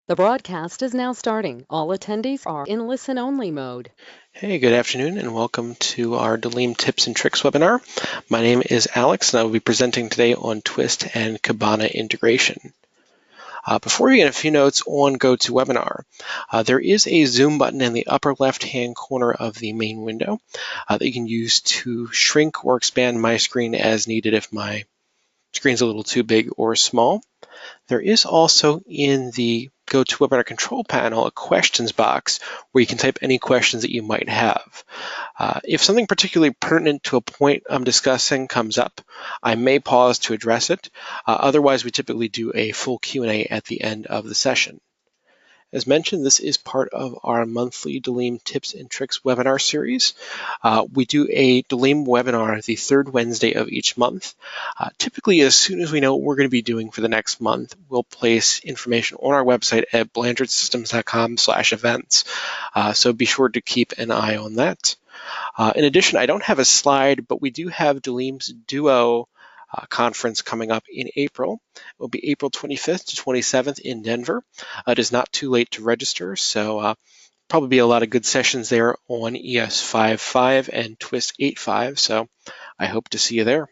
The broadcast is now starting. All attendees are in listen-only mode. Hey, good afternoon, and welcome to our Dalim Tips and Tricks webinar. My name is Alex, and I will be presenting today on TWiST and Kibana integration. Before we get a few notes on GoToWebinar, there is a zoom button in the upper left-hand corner of the main window that you can use to shrink or expand my screen as needed if my screen's a little too big or small. There is also in the GoToWebinar control panel a questions box where you can type any questions that you might have. If something particularly pertinent to a point I'm discussing comes up, I may pause to address it. Otherwise, we typically do a full Q&A at the end of the session. As mentioned, this is part of our monthly Dalim Tips and Tricks webinar series. We do a Dalim webinar the third Wednesday of each month. Typically, as soon as we know what we're going to be doing for the next month, we'll place information on our website at blanchardsystems.com/events. So be sure to keep an eye on that. In addition, I don't have a slide, but we do have Dalim's Duo conference coming up in April. It will be April 25th to 27th in Denver. It is not too late to register, so probably be a lot of good sessions there on ES 5.5 and TWiST 8.5, so I hope to see you there.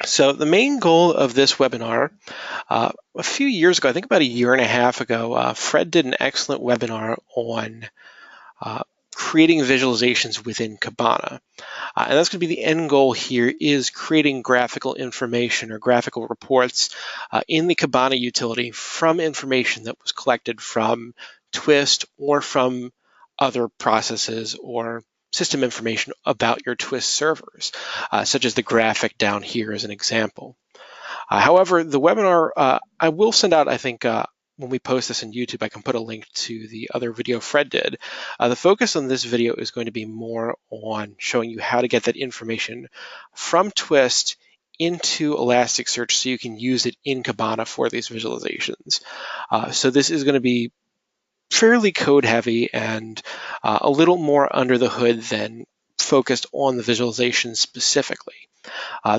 So the main goal of this webinar, a few years ago, I think about a year and a half ago, Fred did an excellent webinar on creating visualizations within Kibana. And that's going to be the end goal here, is creating graphical information or graphical reports in the Kibana utility from information that was collected from TWiST or from other processes or system information about your TWiST servers, such as the graphic down here as an example. However, the webinar, I will send out, I think, when we post this on YouTube, I can put a link to the other video Fred did. The focus on this video is going to be more on showing you how to get that information from TWiST into Elasticsearch so you can use it in Kibana for these visualizations. So this is going to be fairly code heavy and a little more under the hood than focused on the visualization specifically.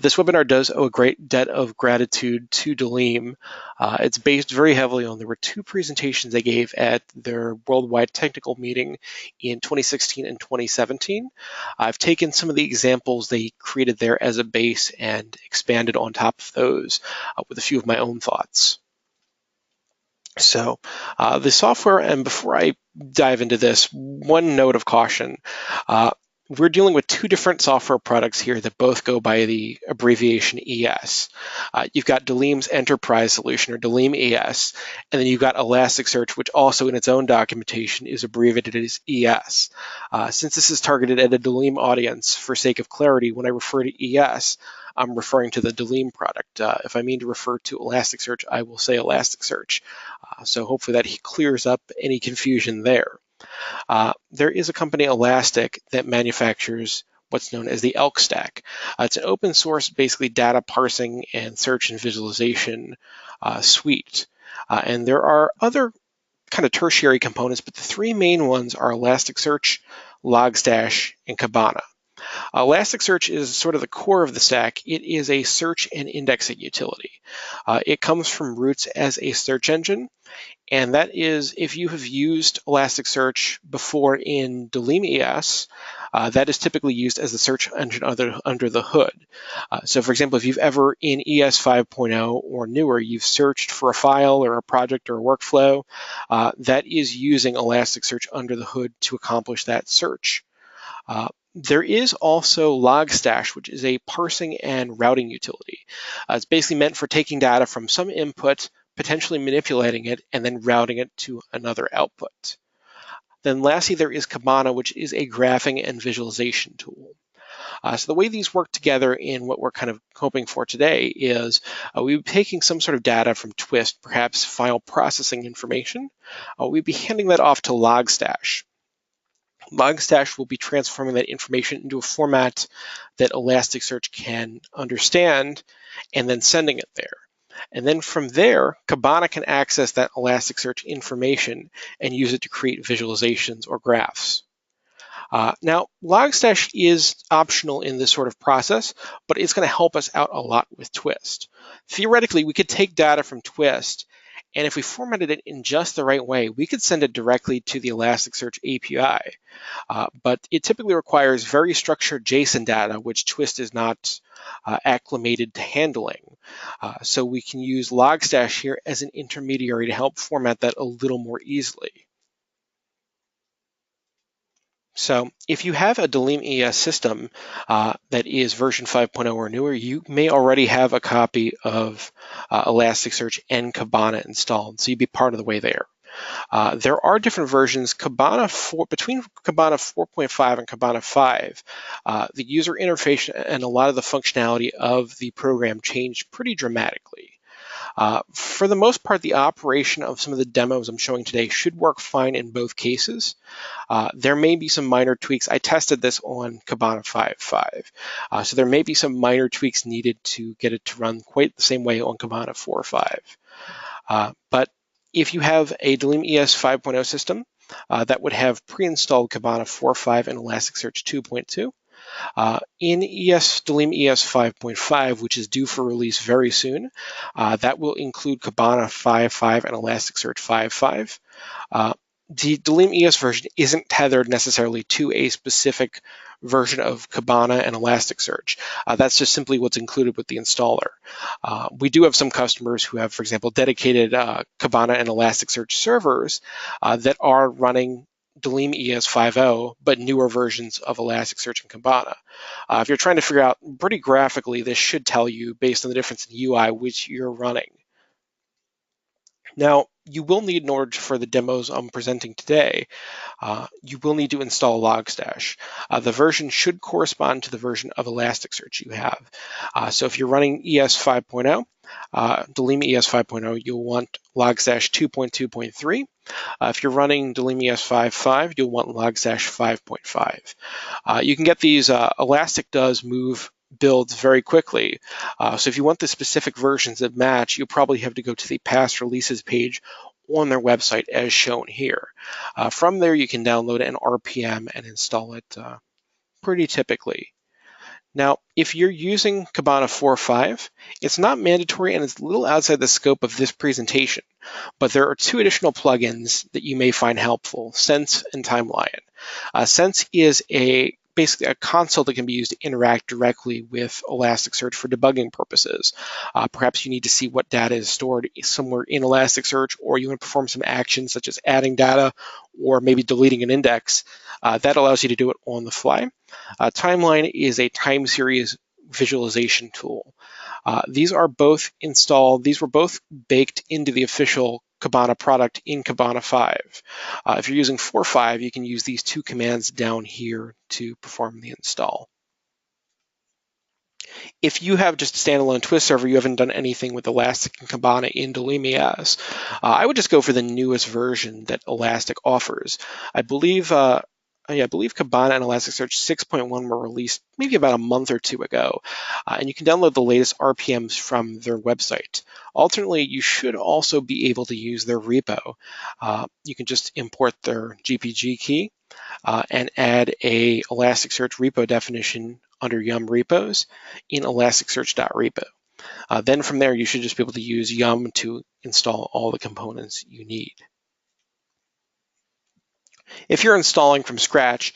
This webinar does owe a great debt of gratitude to Dalim. It's based very heavily on, there were two presentations they gave at their worldwide technical meeting in 2016 and 2017. I've taken some of the examples they created there as a base and expanded on top of those with a few of my own thoughts. So the software, and before I dive into this, one note of caution. We're dealing with two different software products here that both go by the abbreviation ES. You've got Dalim's Enterprise Solution, or Dalim ES, and then you've got Elasticsearch, which also in its own documentation is abbreviated as ES. Since this is targeted at a Dalim audience, for sake of clarity, when I refer to ES, I'm referring to the Dalim product. If I mean to refer to Elasticsearch, I will say Elasticsearch. So hopefully that clears up any confusion there. There is a company, Elastic, that manufactures what's known as the ELK stack. It's an open source, basically data parsing and search and visualization suite. And there are other kind of tertiary components, but the three main ones are Elasticsearch, Logstash, and Kibana. Elasticsearch is sort of the core of the stack. It is a search and indexing utility. It comes from roots as a search engine, and that is, if you have used Elasticsearch before in Dalim ES, that is typically used as a search engine under the hood. So for example, if you've ever in ES 5.0 or newer, you've searched for a file or a project or a workflow, that is using Elasticsearch under the hood to accomplish that search. There is also Logstash, which is a parsing and routing utility. It's basically meant for taking data from some input, potentially manipulating it, and then routing it to another output. Then lastly, there is Kibana, which is a graphing and visualization tool. So the way these work together in what we're kind of hoping for today is we'll be taking some sort of data from TWiST, perhaps file processing information. We'll be handing that off to Logstash. Logstash will be transforming that information into a format that Elasticsearch can understand and then sending it there. And then from there, Kibana can access that Elasticsearch information and use it to create visualizations or graphs. Now, Logstash is optional in this sort of process, but it's going to help us out a lot with TWiST. Theoretically, we could take data from TWiST And if we formatted it in just the right way, we could send it directly to the Elasticsearch API. But it typically requires very structured JSON data, which TWiST is not acclimated to handling. So we can use Logstash here as an intermediary to help format that a little more easily. So if you have a Dalim ES system that is version 5.0 or newer, you may already have a copy of Elasticsearch and Kibana installed, so you'd be part of the way there. There are different versions. Between Kibana 4.5 and Kibana 5, the user interface and a lot of the functionality of the program changed pretty dramatically. For the most part, the operation of some of the demos I'm showing today should work fine in both cases. There may be some minor tweaks. I tested this on Kibana 5.5, so there may be some minor tweaks needed to get it to run quite the same way on Kibana 4.5. But if you have a Dalim ES 5.0 system that would have pre-installed Kibana 4.5 and Elasticsearch 2.2, in Dalim ES 5.5, which is due for release very soon, that will include Kibana 5.5 and Elasticsearch 5.5. The Dalim ES version isn't tethered necessarily to a specific version of Kibana and Elasticsearch. That's just simply what's included with the installer. We do have some customers who have, for example, dedicated Kibana and Elasticsearch servers that are running Dalim ES 5.0, but newer versions of Elasticsearch and Kibana. If you're trying to figure out pretty graphically, this should tell you, based on the difference in UI, which you're running. Now, you will need, in order for the demos I'm presenting today, you will need to install Logstash. The version should correspond to the version of Elasticsearch you have. So if you're running ES 5.0, Dalim ES 5.0, you'll want Logstash 2.2.3. If you're running Dalim ES 5.5, you'll want Logstash 5.5. You can get these, Elastic does move builds very quickly. So if you want the specific versions that match, you'll probably have to go to the past releases page on their website as shown here. From there, you can download an RPM and install it pretty typically. Now, if you're using Kibana 4.5, it's not mandatory and it's a little outside the scope of this presentation, but there are two additional plugins that you may find helpful, Sense and Timeline. Sense is basically a console that can be used to interact directly with Elasticsearch for debugging purposes. Perhaps you need to see what data is stored somewhere in Elasticsearch, or you want to perform some actions such as adding data or maybe deleting an index. That allows you to do it on the fly. Timeline is a time series visualization tool. These are both installed. These were both baked into the official Kibana product in Kibana 5. If you're using 4.5, you can use these two commands down here to perform the install. If you have just a standalone TWiST server, you haven't done anything with Elastic and Kibana in Dalim ES, I would just go for the newest version that Elastic offers. I believe Kibana and Elasticsearch 6.1 were released maybe about a month or two ago, and you can download the latest RPMs from their website. Alternately, you should also be able to use their repo. You can just import their GPG key and add a Elasticsearch repo definition under yum repos in elasticsearch.repo. Then from there, you should just be able to use yum to install all the components you need. If you're installing from scratch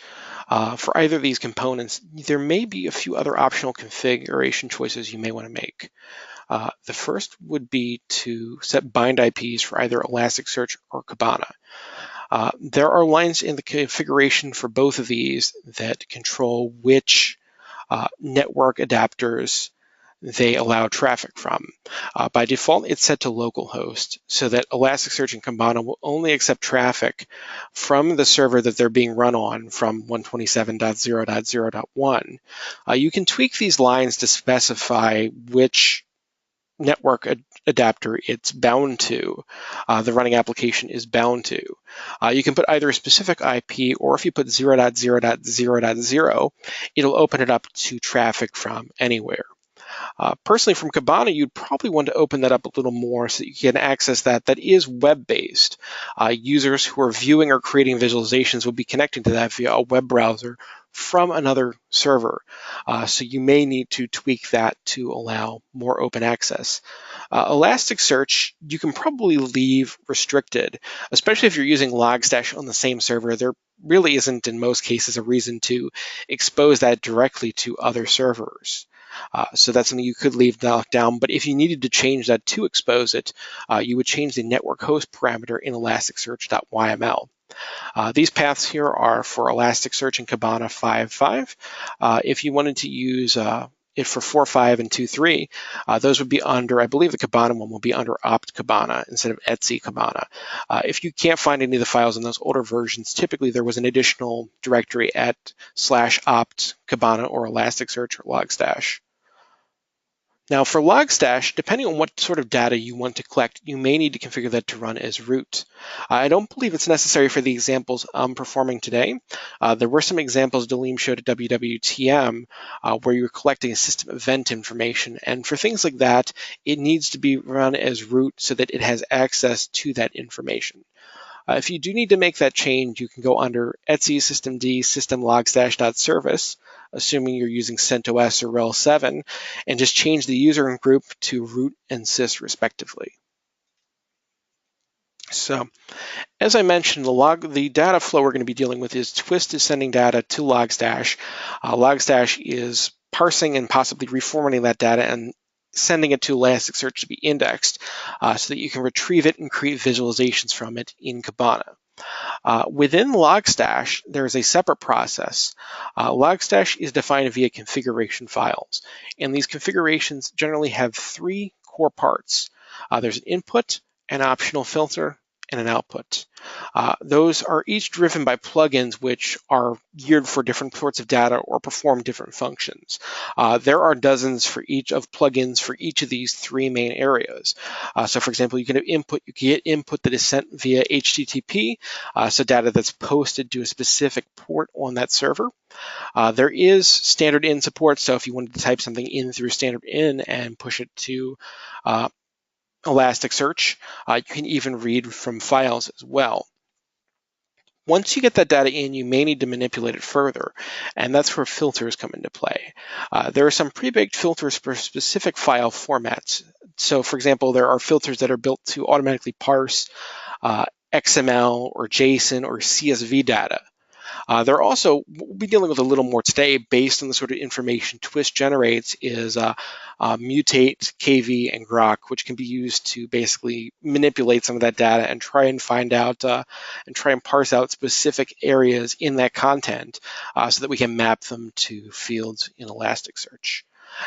for either of these components, there may be a few other optional configuration choices you may want to make. The first would be to set bind IPs for either Elasticsearch or Kibana. There are lines in the configuration for both of these that control which network adapters they allow traffic from. By default, it's set to localhost so that Elasticsearch and Kibana will only accept traffic from the server that they're being run on from 127.0.0.1. You can tweak these lines to specify which network adapter it's bound to, the running application is bound to. You can put either a specific IP, or if you put 0.0.0.0, it'll open it up to traffic from anywhere. Personally, from Kibana, you'd probably want to open that up a little more so that you can access that. That is web-based. Users who are viewing or creating visualizations will be connecting to that via a web browser from another server. So you may need to tweak that to allow more open access. Elasticsearch, you can probably leave restricted, especially if you're using Logstash on the same server. There really isn't, in most cases, a reason to expose that directly to other servers. So that's something you could leave locked down. But if you needed to change that to expose it, you would change the network host parameter in elasticsearch.yml. These paths here are for Elasticsearch and Kibana 5.5. If you wanted to use it for 4.5 and 2.3, those would be under, I believe the Kibana one will be under opt Kibana instead of etc Kibana. If you can't find any of the files in those older versions, typically there was an additional directory at /opt Kibana or Elasticsearch or Logstash. Now for Logstash, depending on what sort of data you want to collect, you may need to configure that to run as root. I don't believe it's necessary for the examples I'm performing today. There were some examples Dalim showed at WWTM where you're collecting system event information, and for things like that, it needs to be run as root so that it has access to that information. If you do need to make that change, you can go under etc systemd system logstash.service, assuming you're using CentOS or RHEL 7, and just change the user and group to root and sys respectively. So, as I mentioned, the data flow we're going to be dealing with is TWiST is sending data to Logstash. Logstash is parsing and possibly reformatting that data and sending it to Elasticsearch to be indexed so that you can retrieve it and create visualizations from it in Kibana. Within Logstash, there is a separate process. Logstash is defined via configuration files, and these configurations generally have three core parts. There's an input, an optional filter, and an output. Those are each driven by plugins which are geared for different sorts of data or perform different functions. There are dozens for each of plugins for each of these three main areas. So for example, you can have input, you can get input that is sent via HTTP, so data that's posted to a specific port on that server. There is standard in support, so if you wanted to type something in through standard in and push it to Elasticsearch, you can even read from files as well. Once you get that data in, you may need to manipulate it further, and that's where filters come into play. There are some pre-baked filters for specific file formats. So for example, there are filters that are built to automatically parse XML or JSON or CSV data. We'll be dealing with a little more today based on the sort of information TWiST generates is mutate, KV, and Grok, which can be used to basically manipulate some of that data and try and find out and try and parse out specific areas in that content so that we can map them to fields in Elasticsearch.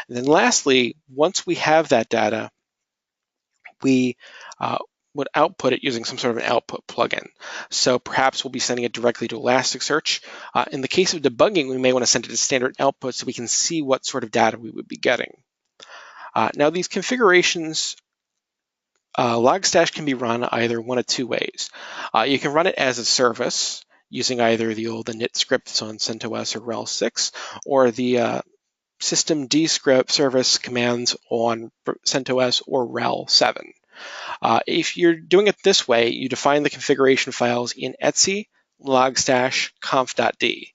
And then lastly, once we have that data, we would output it using some sort of an output plugin. So perhaps we'll be sending it directly to Elasticsearch. In the case of debugging, we may want to send it to standard output so we can see what sort of data we would be getting. Now these configurations, Logstash can be run either one of two ways. You can run it as a service using either the old init scripts on CentOS or RHEL 6 or the systemd script service commands on CentOS or RHEL 7. If you're doing it this way, you define the configuration files in etc logstash conf.d.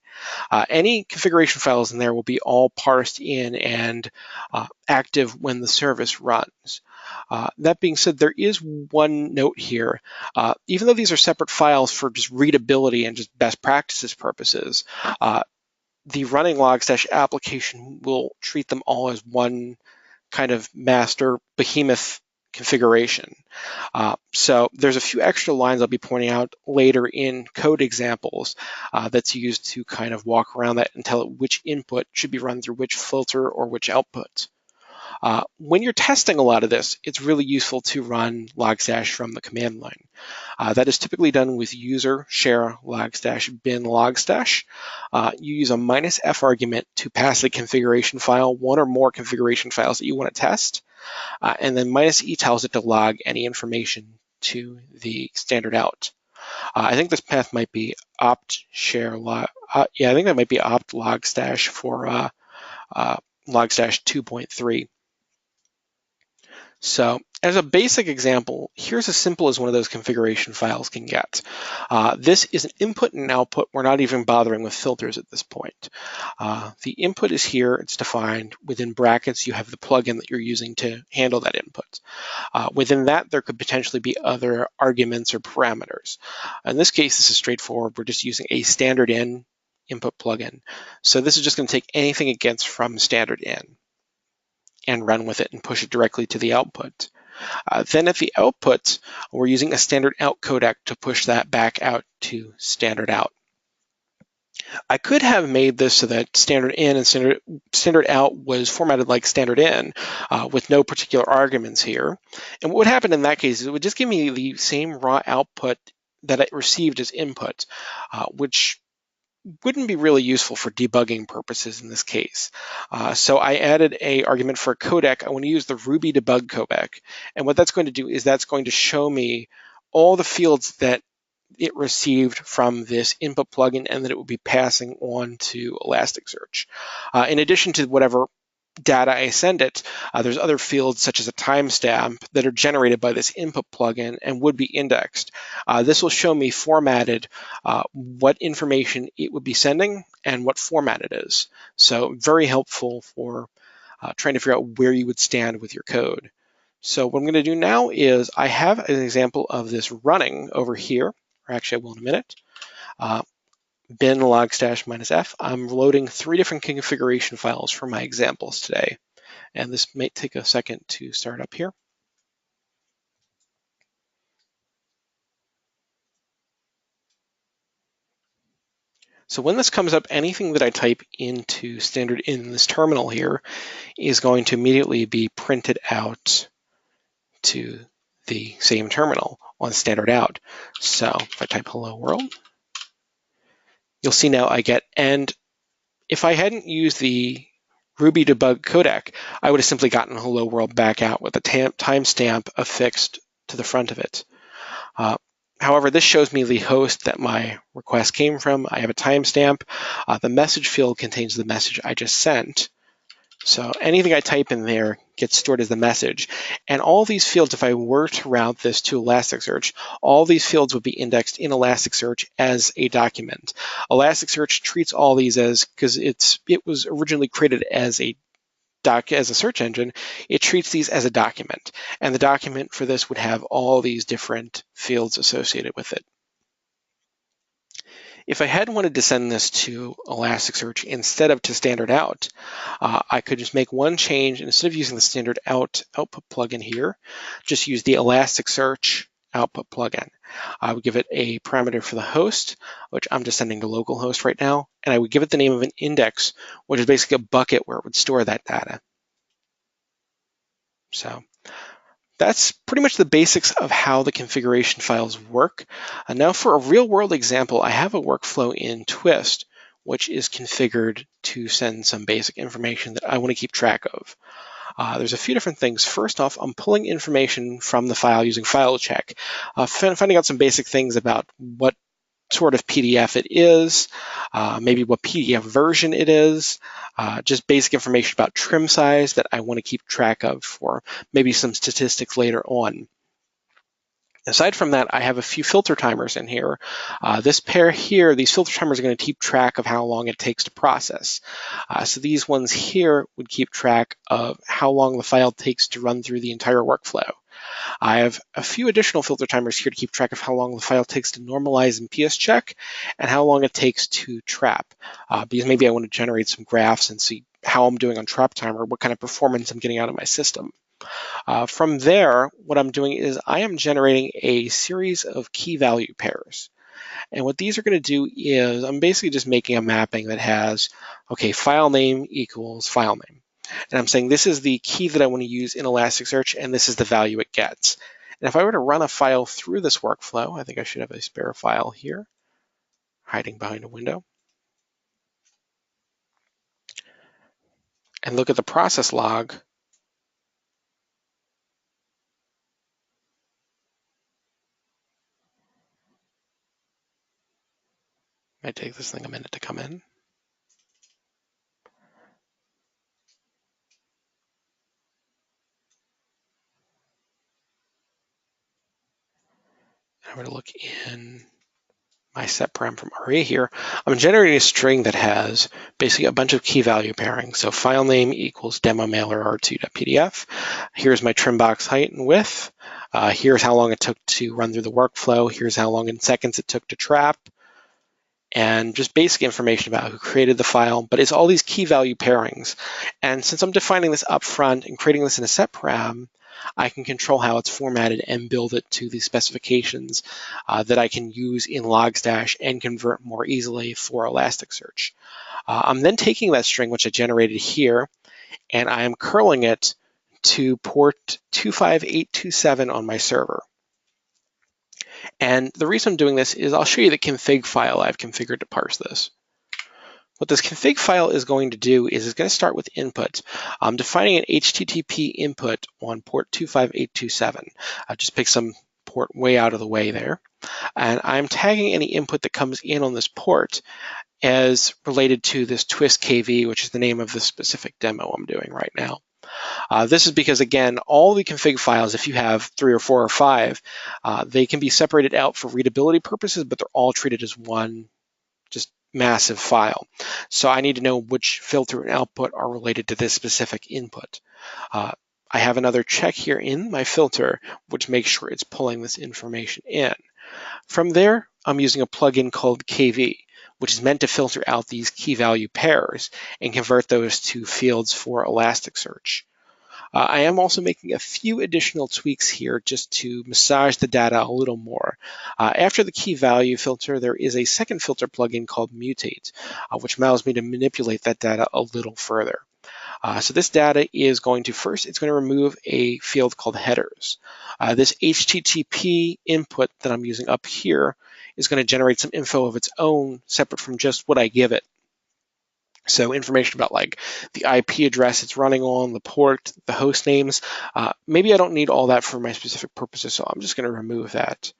Any configuration files in there will be all parsed in and active when the service runs. That being said, there is one note here. Even though these are separate files for just readability and just best practices purposes, the running Logstash application will treat them all as one kind of master behemoth configuration. So there's a few extra lines I'll be pointing out later in code examples that's used to kind of walk around that and tell it which input should be run through which filter or which output. When you're testing a lot of this, it's really useful to run Logstash from the command line. That is typically done with user share logstash bin logstash. You use a -f argument to pass the configuration file, one or more configuration files that you want to test, and then -e tells it to log any information to the standard out. I think this path might be opt share log. Yeah, I think that might be opt logstash for Logstash 2.3. So as a basic example, here's as simple as one of those configuration files can get. This is an input and output. We're not even bothering with filters at this point. The input is here. It's defined. Within brackets, you have the plugin that you're using to handle that input. Within that, there could potentially be other arguments or parameters. In this case, this is straightforward. We're just using a standard in input plugin. So this is just going to take anything it gets from standard in and run with it and push it directly to the output. Then at the output, we're using a standard out codec to push that back out to standard out. I could have made this so that standard in and standard out was formatted like standard in with no particular arguments here. And what would happen in that case is it would just give me the same raw output that it received as input, which wouldn't be really useful for debugging purposes in this case. So I added a argument for a codec. I want to use the Ruby debug codec. And what that's going to do is that's going to show me all the fields that it received from this input plugin and that it will be passing on to Elasticsearch. In addition to whatever data I send it, there's other fields such as a timestamp that are generated by this input plugin and would be indexed. This will show me formatted what information it would be sending and what format it is. So very helpful for trying to figure out where you would stand with your code. So what I'm going to do now is I have an example of this running over here, or actually I will in a minute. Bin logstash -f. I'm loading 3 different configuration files for my examples today. And this may take a second to start up here. So when this comes up, anything that I type into standard in this terminal here is going to immediately be printed out to the same terminal on standard out. So if I type hello world, you'll see now I get, and if I hadn't used the Ruby debug codec, I would have simply gotten hello world back out with a timestamp affixed to the front of it. However, this shows me the host that my request came from. I have a timestamp. The message field contains the message I just sent. So anything I type in there gets stored as the message. And all these fields, if I were to route this to Elasticsearch, all these fields would be indexed in Elasticsearch as a document. Elasticsearch treats all these as, because it was originally created as a search engine, it treats these as a document. And the document for this would have all these different fields associated with it. If I had wanted to send this to Elasticsearch instead of to standard out, I could just make one change. Instead of using the standard output plugin here, just use the Elasticsearch output plugin. I would give it a parameter for the host, which I'm just sending to localhost right now, and I would give it the name of an index, which is basically a bucket where it would store that data. So that's pretty much the basics of how the configuration files work. And now for a real-world example, I have a workflow in TWiST, which is configured to send some basic information that I want to keep track of. There's a few different things. First off, I'm pulling information from the file using file check, finding out some basic things about what sort of PDF it is, maybe what PDF version it is, just basic information about trim size that I want to keep track of for maybe some statistics later on. Aside from that, I have a few filter timers in here. This pair here, these filter timers are going to keep track of how long it takes to process. So these ones here would keep track of how long the file takes to run through the entire workflow. I have a few additional filter timers here to keep track of how long the file takes to normalize in PS check and how long it takes to trap. Because maybe I want to generate some graphs and see how I'm doing on trap timer, what kind of performance I'm getting out of my system. From there, what I'm doing is I am generating a series of key value pairs. And what these are going to do is I'm basically just making a mapping that has, okay, file name equals file name. And I'm saying this is the key that I want to use in Elasticsearch, and this is the value it gets. And if I were to run a file through this workflow, I think I should have a spare file here, hiding behind a window, and look at the process log, might take this thing a minute to come in. I'm going to look in my set param from array here. I'm generating a string that has basically a bunch of key value pairings. So file name equals demo mailer r2.pdf. Here's my trim box height and width. Here's how long it took to run through the workflow. Here's how long in seconds it took to trap. And just basic information about who created the file, but it's all these key value pairings. And since I'm defining this up front and creating this in a set param, I can control how it's formatted and build it to the specifications that I can use in Logstash and convert more easily for Elasticsearch. I'm then taking that string, which I generated here, and I am curling it to port 25827 on my server. And the reason I'm doing this is I'll show you the config file I've configured to parse this. What this config file is going to do is it's going to start with input. I'm defining an HTTP input on port 25827. I just picked some port way out of the way there. And I'm tagging any input that comes in on this port as related to this TWiST KV, which is the name of the specific demo I'm doing right now. This is because, again, all the config files, if you have 3 or 4 or 5, they can be separated out for readability purposes, but they're all treated as one just massive file. So I need to know which filter and output are related to this specific input. I have another check here in my filter, which makes sure it's pulling this information in. From there, I'm using a plugin called KV, which is meant to filter out these key value pairs and convert those to fields for Elasticsearch. I am also making a few additional tweaks here just to massage the data a little more. After the key value filter, there is a second filter plugin called Mutate, which allows me to manipulate that data a little further. So this data is going to first, it's going to remove a field called headers. This HTTP input that I'm using up here is going to generate some info of its own separate from just what I give it. So information about like the IP address it's running on, the port, the host names. Maybe I don't need all that for my specific purposes, so I'm just going to remove that.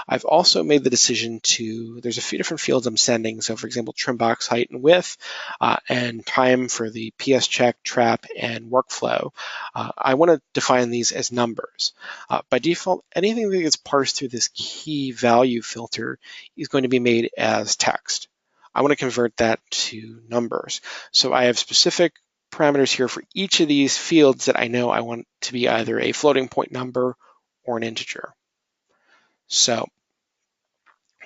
I've also made the decision to, there's a few different fields I'm sending. So for example, trim box height and width, and time for the PS check, trap, and workflow. I want to define these as numbers. By default, anything that gets parsed through this key value filter is going to be made as text. I want to convert that to numbers. So I have specific parameters here for each of these fields that I know I want to be either a floating point number or an integer. So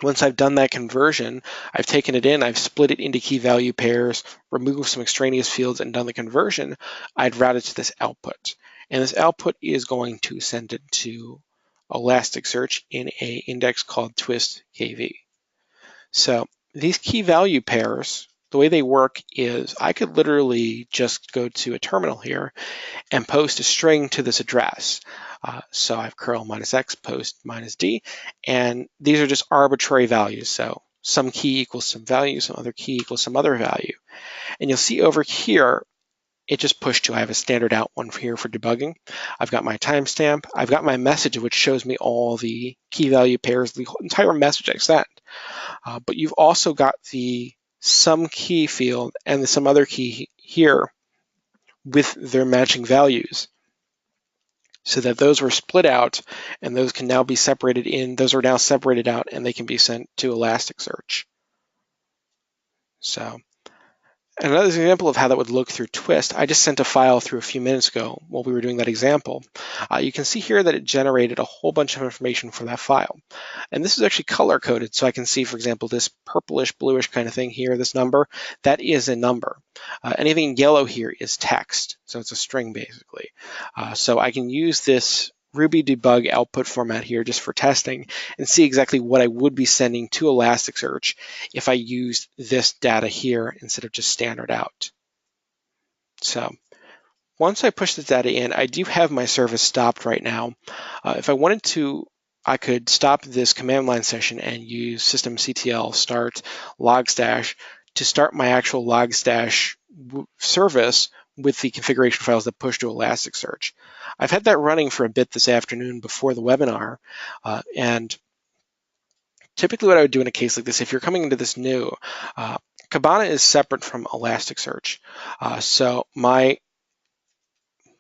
once I've done that conversion, I've taken it in, I've split it into key value pairs, removed some extraneous fields, and done the conversion, I'd route it to this output. And this output is going to send it to Elasticsearch in an index called TWiST KV. So these key value pairs, the way they work is I could literally just go to a terminal here and post a string to this address. So I have curl -x, post -d, and these are just arbitrary values. So some key equals some value, some other key equals some other value. And you'll see over here, it just pushed to, I have a standard out one here for debugging. I've got my timestamp. I've got my message, which shows me all the key value pairs, the entire message I sent. But you've also got the some key field and the some other key here with their matching values, so that those were split out and those can now be separated in, those are now separated out and they can be sent to Elasticsearch. So another example of how that would look through TWiST, I just sent a file through a few minutes ago while we were doing that example. You can see here that it generated a whole bunch of information for that file. And this is actually color coded, so I can see, for example, this purplish, bluish kind of thing here, this number, that is a number. Anything yellow here is text, so it's a string basically. So I can use this Ruby debug output format here just for testing and see exactly what I would be sending to Elasticsearch if I used this data here instead of just standard out. So once I push this data in, I do have my service stopped right now. If I wanted to, I could stop this command line session and use systemctl start logstash to start my actual logstash service with the configuration files that push to Elasticsearch. I've had that running for a bit this afternoon before the webinar, and typically what I would do in a case like this, if you're coming into this new, Kibana is separate from Elasticsearch. So my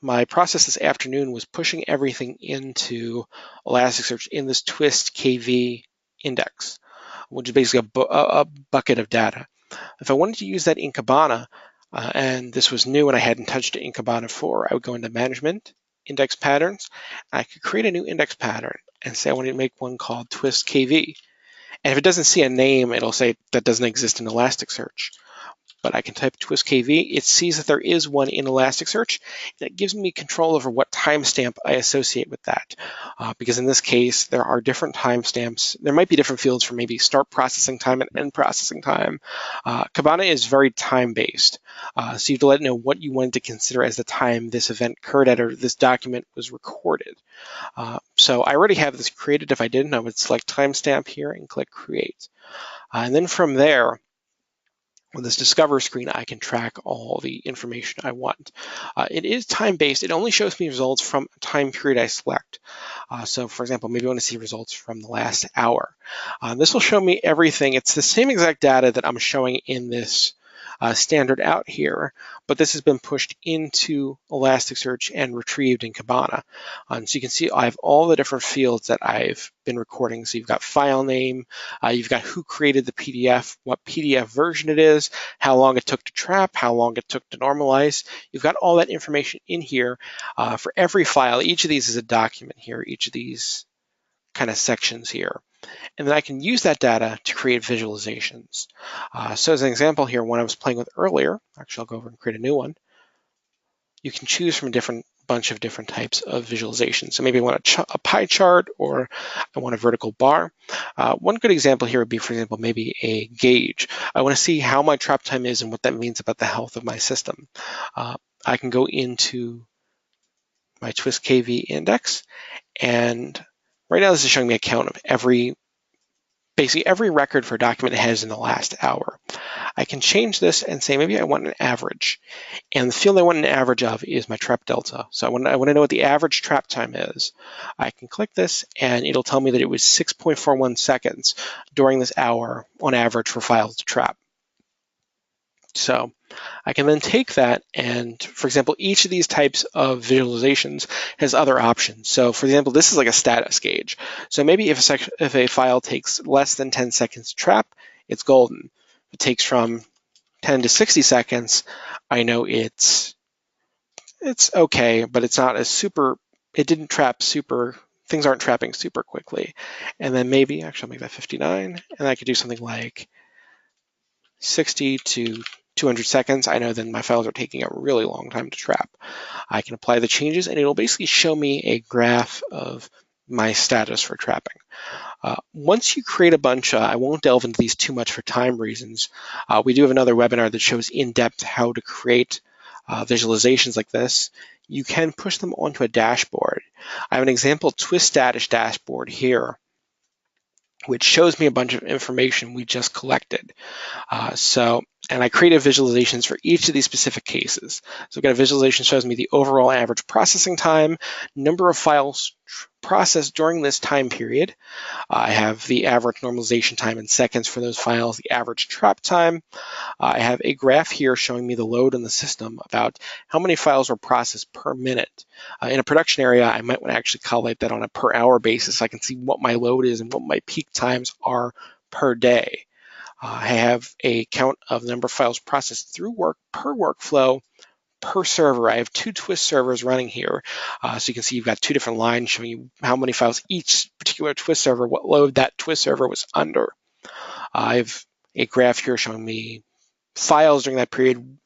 my process this afternoon was pushing everything into Elasticsearch in this TWiST KV index, which is basically a bucket of data. If I wanted to use that in Kibana, and this was new and I hadn't touched it in Kibana before, I would go into Management, Index Patterns. I could create a new index pattern and say I want to make one called TWiST KV. And if it doesn't see a name, it'll say that doesn't exist in Elasticsearch. But I can type TWiST KV. It sees that there is one in Elasticsearch. That gives me control over what timestamp I associate with that. Because in this case, there are different timestamps. There might be different fields for maybe start processing time and end processing time. Kibana is very time-based. So you have to let it know what you wanted to consider as the time this event occurred at or this document was recorded. So I already have this created. If I didn't, I would select timestamp here and click Create. And then from there, on this Discover screen, I can track all the information I want. It is time-based. It only shows me results from a time period I select. So for example, maybe I want to see results from the last hour. This will show me everything. It's the same exact data that I'm showing in this standard out here, but this has been pushed into Elasticsearch and retrieved in Kibana. So you can see I have all the different fields that I've been recording. So you've got file name, you've got who created the PDF, what PDF version it is, how long it took to trap, how long it took to normalize. You've got all that information in here for every file. Each of these is a document here, each of these kind of sections here. And then I can use that data to create visualizations. So as an example here, one I was playing with earlier, actually I'll go over and create a new one. You can choose from a bunch of different types of visualizations. So maybe I want a pie chart or I want a vertical bar. One good example here would be, for example, maybe a gauge. I want to see how my trap time is and what that means about the health of my system. I can go into my TWiST KV index, and right now this is showing me a count of basically every record for a document it has in the last hour. I can change this and say maybe I want an average. And the field I want an average of is my trap delta. So I want to know what the average trap time is. I can click this and it'll tell me that it was 6.41 seconds during this hour on average for files to trap. So I can then take that and, for example, each of these types of visualizations has other options. So for example, this is like a status gauge. So maybe if a file takes less than 10 seconds to trap, it's golden. If it takes from 10 to 60 seconds, I know it's okay, but it's not as super, it didn't trap super, things aren't trapping super quickly. And then maybe, actually I'll make that 59, and I could do something like 60 to 200 seconds. I know then my files are taking a really long time to trap. I can apply the changes and it'll basically show me a graph of my status for trapping. Once you create a bunch, I won't delve into these too much for time reasons. We do have another webinar that shows in depth how to create visualizations like this. You can push them onto a dashboard. I have an example TWiST status dashboard here, which shows me a bunch of information we just collected. And I created visualizations for each of these specific cases. So I've got a visualization that shows me the overall average processing time, number of files processed during this time period. I have the average normalization time in seconds for those files, the average trap time. I have a graph here showing me the load in the system about how many files were processed per minute. In a production area, I might want to actually collate that on a per hour basis so I can see what my load is and what my peak times are per day. I have a count of the number of files processed through per workflow per server. I have 2 TWiST servers running here. So you can see you've got 2 different lines showing you how many files each particular TWiST server, what load that TWiST server was under. I have a graph here showing me files during that period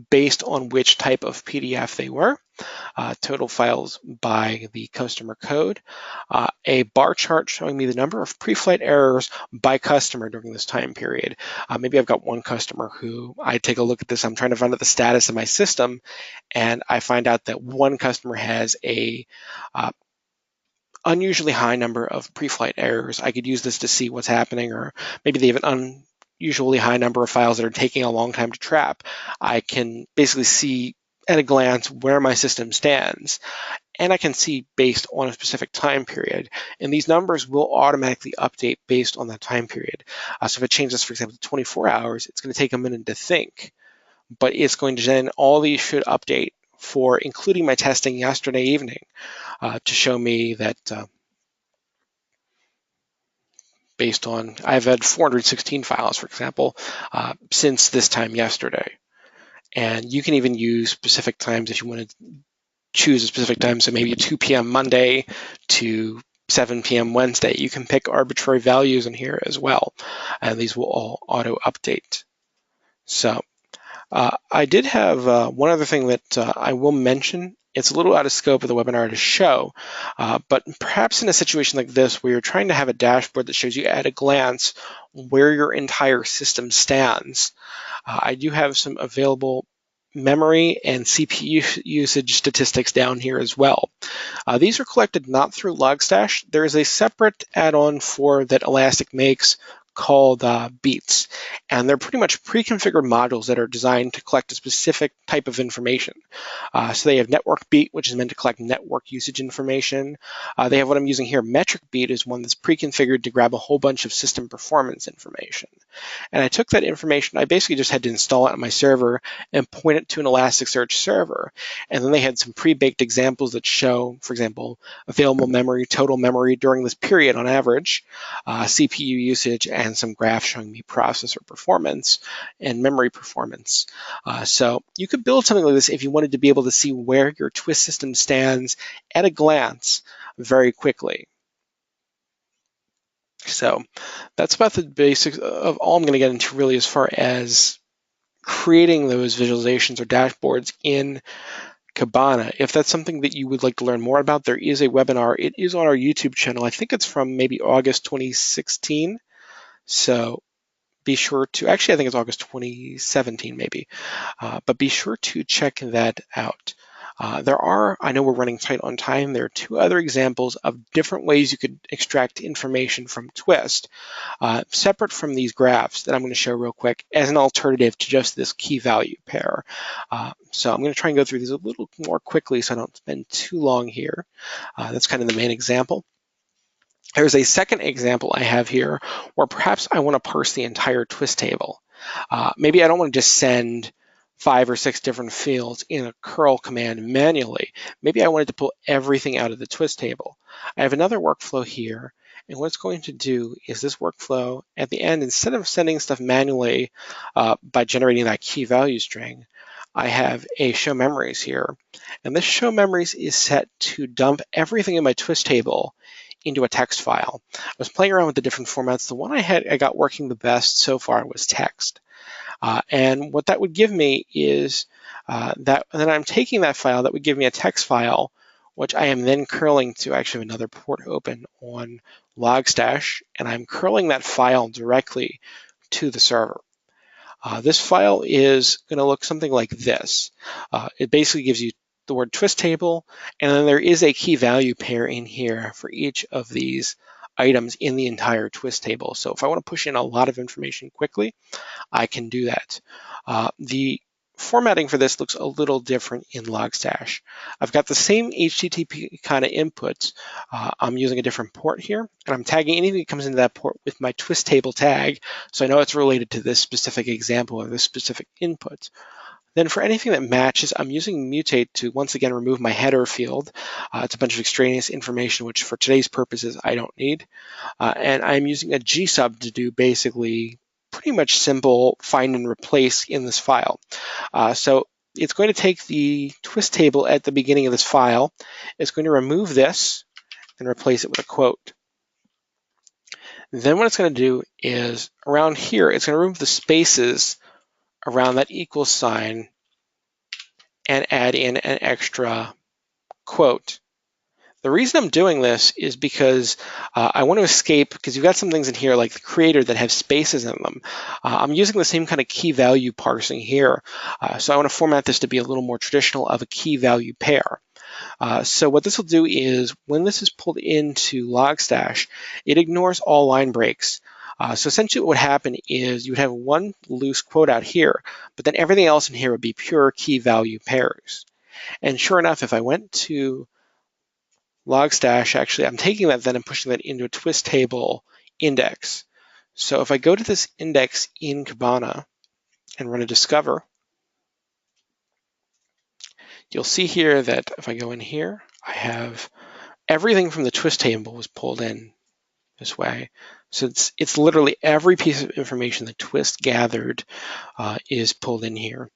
based on which type of PDF they were, total files by the customer code, a bar chart showing me the number of pre-flight errors by customer during this time period. Maybe I've got one customer who I take a look at this, I'm trying to find out the status of my system, and I find out that one customer has a unusually high number of pre-flight errors. I could use this to see what's happening, or maybe they have an unusually high number of files that are taking a long time to trap. I can basically see at a glance where my system stands, and I can see based on a specific time period. And these numbers will automatically update based on that time period. So if it changes, for example, to 24 hours, it's going to take a minute to think, but it's going to then, all these should update for including my testing yesterday evening to show me that based on, I've had 416 files, for example, since this time yesterday. And you can even use specific times if you want to choose a specific time, so maybe 2 p.m. Monday to 7 p.m. Wednesday. You can pick arbitrary values in here as well, and these will all auto-update. So I did have one other thing that I will mention. It's a little out of scope of the webinar to show, but perhaps in a situation like this where you're trying to have a dashboard that shows you at a glance where your entire system stands, I do have some available memory and CPU usage statistics down here as well. These are collected not through Logstash. There is a separate add-on for that Elastic makes called beats, and they're pretty much pre-configured modules that are designed to collect a specific type of information. So they have network beat, which is meant to collect network usage information. They have what I'm using here, metric beat, is one that's pre-configured to grab a whole bunch of system performance information. And I took that information, I basically just had to install it on my server and point it to an Elasticsearch server. And then they had some pre-baked examples that show, for example, available memory, total memory during this period on average, CPU usage, and some graphs showing me processor performance and memory performance. So you could build something like this if you wanted to be able to see where your TWiST system stands at a glance very quickly. So that's about the basics of all I'm going to get into really as far as creating those visualizations or dashboards in Kibana. If that's something that you would like to learn more about, there is a webinar. It is on our YouTube channel. I think it's from maybe August 2016. So be sure to, actually, I think it's August 2017 maybe, but be sure to check that out. There are, I know we're running tight on time, there are 2 other examples of different ways you could extract information from TWiST, separate from these graphs that I'm going to show real quick as an alternative to just this key value pair. So I'm going to try and go through these a little more quickly so I don't spend too long here. That's kind of the main example. There's a second example I have here where perhaps I want to parse the entire TWiST table. Maybe I don't want to just send 5 or 6 different fields in a curl command manually. Maybe I wanted to pull everything out of the TWiST table. I have another workflow here, and what it's going to do is this workflow at the end, instead of sending stuff manually by generating that key value string, I have a show memories here, and this show memories is set to dump everything in my TWiST table into a text file. I was playing around with the different formats. The one I got working the best so far was text. And what that would give me is that then I'm taking that file, that would give me a text file, which I am then curling to, actually have another port open on Logstash, and I'm curling that file directly to the server. This file is going to look something like this. It basically gives you the word TWiST table, and then there is a key value pair in here for each of these items in the entire TWiST table. So if I want to push in a lot of information quickly, I can do that. The formatting for this looks a little different in Logstash. I've got the same HTTP kind of inputs. I'm using a different port here, and I'm tagging anything that comes into that port with my TWiST table tag, so I know it's related to this specific example or this specific input. Then for anything that matches, I'm using mutate to once again remove my header field. It's a bunch of extraneous information, which for today's purposes, I don't need. And I'm using a gsub to do basically pretty much simple find and replace in this file. So it's going to take the TWiST table at the beginning of this file. It's going to remove this and replace it with a quote. Then what it's going to do is around here, it's going to remove the spaces around that equals sign and add in an extra quote. The reason I'm doing this is because I want to escape, because you've got some things in here like the creator that have spaces in them. I'm using the same kind of key value parsing here. So I want to format this to be a little more traditional of a key value pair. So what this will do is when this is pulled into Logstash, it ignores all line breaks. So essentially what would happen is you would have one loose quote out here, but then everything else in here would be pure key value pairs. And sure enough, if I went to Logstash, actually I'm taking that then and pushing that into a TWiST table index. So if I go to this index in Kibana and run a discover, You'll see here that if I go in here, I have everything from the TWiST table was pulled in this way. So it's literally every piece of information that TWiST gathered is pulled in here.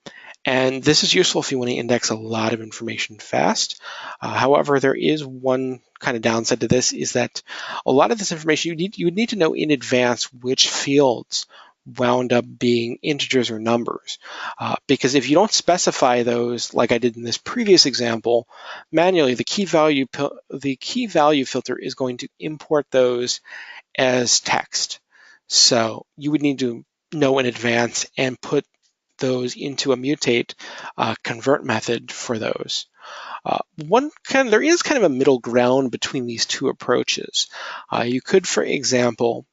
And this is useful if you want to index a lot of information fast. However, there is one kind of downside to this, is that a lot of this information you would need to know in advance which fields wound up being integers or numbers. Because if you don't specify those, like I did in this previous example, manually, the key value filter is going to import those as text. So you would need to know in advance and put those into a mutate convert method for those. There is kind of a middle ground between these two approaches. You could, for example,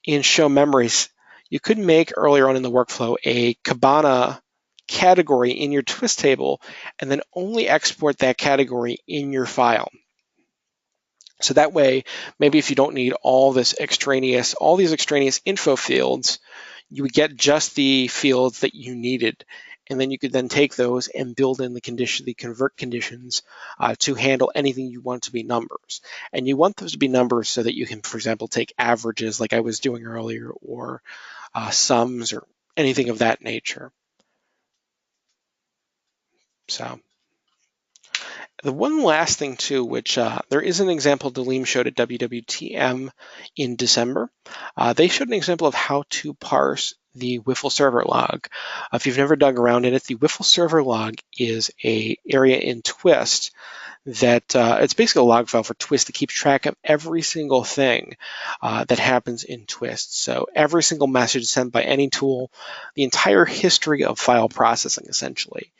in show memories, you could make earlier on in the workflow a Kibana category in your TWiST table and then only export that category in your file. So that way, maybe if you don't need all these extraneous info fields, you would get just the fields that you needed. And then you could then take those and build in the convert conditions to handle anything you want to be numbers. And you want those to be numbers so that you can, for example, take averages like I was doing earlier, or sums, or anything of that nature. So the one last thing too, which there is an example Dalim showed at WWTM in December. They showed an example of how to parse the WFL server log. If you've never dug around in it, the WFL server log is an area in TWiST that it's basically a log file for TWiST that keeps track of every single thing that happens in TWiST. So every single message sent by any tool, the entire history of file processing, essentially.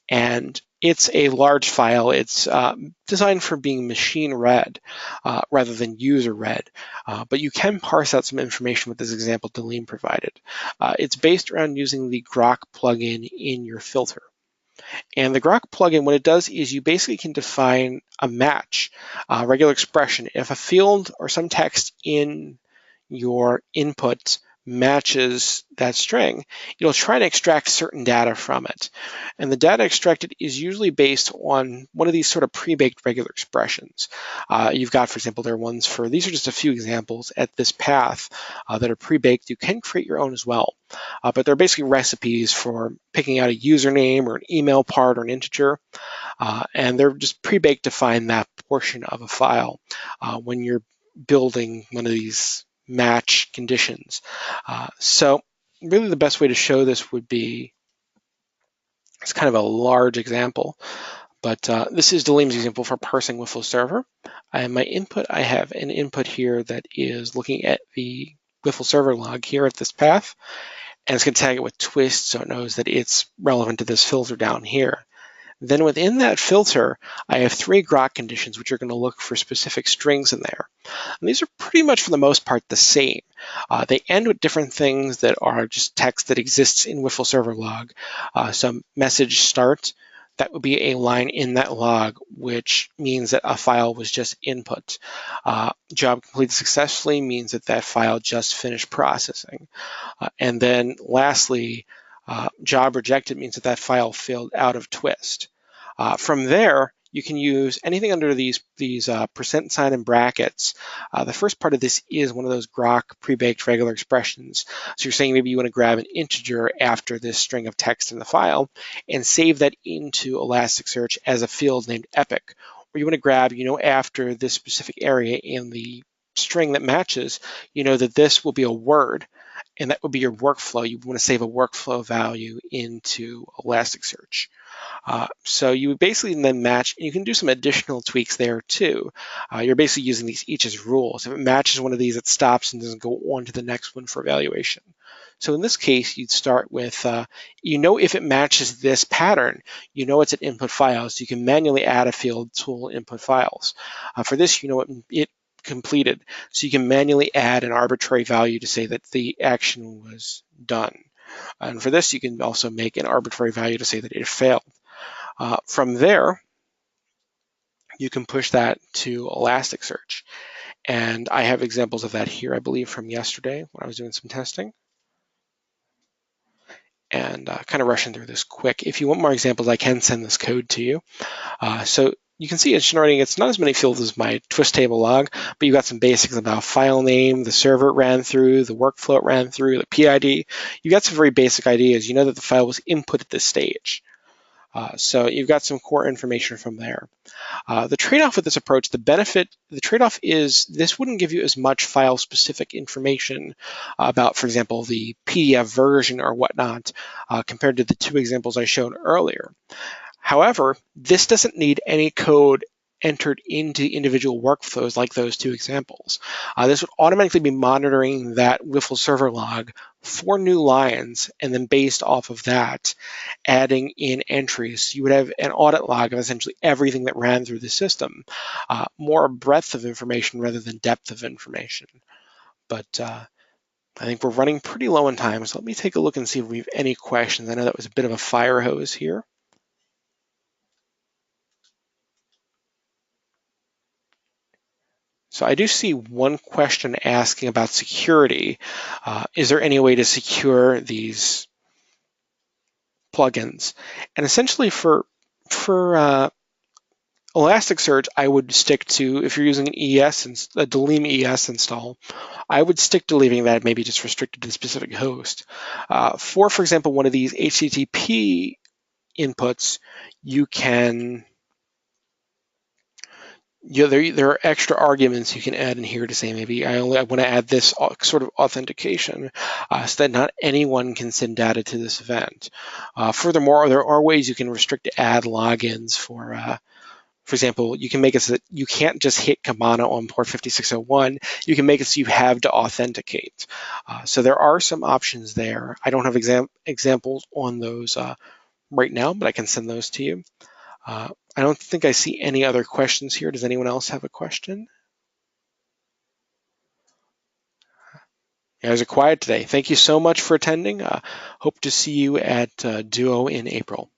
And it's a large file. It's designed for being machine read rather than user read. But you can parse out some information with this example Dalim provided. It's based around using the Grok plugin in your filter. And the Grok plugin, what it does is you basically can define a match, a regular expression. If a field or some text in your input matches that string, it'll try to extract certain data from it. And the data extracted is usually based on one of these sort of pre-baked regular expressions. You've got, for example, there are ones for, these are just a few examples at this path that are pre-baked. You can create your own as well. But they're basically recipes for picking out a username or an email part or an integer. And they're just pre-baked to find that portion of a file when you're building one of these match conditions. So really the best way to show this would be, it's kind of a large example, but this is Dalim's example for parsing WFL server. And my input, I have an input here that is looking at the WFL server log here at this path, and it's going to tag it with TWiST so it knows that it's relevant to this filter down here. Then within that filter, I have 3 Grok conditions, which are going to look for specific strings in there. And these are pretty much, for the most part, the same. They end with different things that are just text that exists in WFL server log. So message start, that would be a line in that log, which means that a file was just input. Job completed successfully means that that file just finished processing. And then lastly, job rejected means that that file failed out of TWiST. From there, you can use anything under these percent sign and brackets. The first part of this is one of those Grok pre-baked regular expressions. So you're saying maybe you want to grab an integer after this string of text in the file and save that into Elasticsearch as a field named epic. Or you want to grab, after this specific area in the string that matches, that this will be a word, and that would be your workflow. You want to save a workflow value into Elasticsearch. So you would basically then match, and you can do some additional tweaks there too. You're basically using these each as rules. If it matches one of these, it stops and doesn't go on to the next one for evaluation. So in this case, you'd start with, if it matches this pattern, it's an input file, so you can manually add a field tool input files. For this, it completed, so you can manually add an arbitrary value to say that the action was done. And for this, you can also make an arbitrary value to say that it failed. From there, you can push that to Elasticsearch. And I have examples of that here, I believe, from yesterday when I was doing some testing. and kind of rushing through this quick. If you want more examples, I can send this code to you. So you can see it's generating, it's not as many fields as my TWiST table log, but you got some basics about file name, the server it ran through, the workflow it ran through, the PID. You got some very basic ideas. You know that the file was input at this stage. So you've got some core information from there. The trade-off with this approach, the trade-off is this wouldn't give you as much file-specific information about, for example, the PDF version or whatnot, compared to the two examples I showed earlier. However, this doesn't need any code entered into individual workflows like those two examples. This would automatically be monitoring that WFL server log for new lines, and then based off of that, adding in entries. You would have an audit log of essentially everything that ran through the system, more breadth of information rather than depth of information. But I think we're running pretty low on time, so let me take a look and see if we have any questions. I know that was a bit of a fire hose here. So I do see one question asking about security. Is there any way to secure these plugins? And essentially for Elasticsearch, I would stick to, if you're using an a Dalim ES install, I would stick to leaving that maybe just restricted to a specific host. For example, one of these HTTP inputs, you can there are extra arguments you can add in here to say maybe I want to add this sort of authentication so that not anyone can send data to this event. Furthermore, there are ways you can restrict to add logins for example, you can make it so that you can't just hit Kibana on port 5601. You can make it so you have to authenticate. So there are some options there. I don't have examples on those right now, but I can send those to you. I don't think I see any other questions here. Does anyone else have a question? You guys are quiet today. Thank you so much for attending. Hope to see you at Duo in April.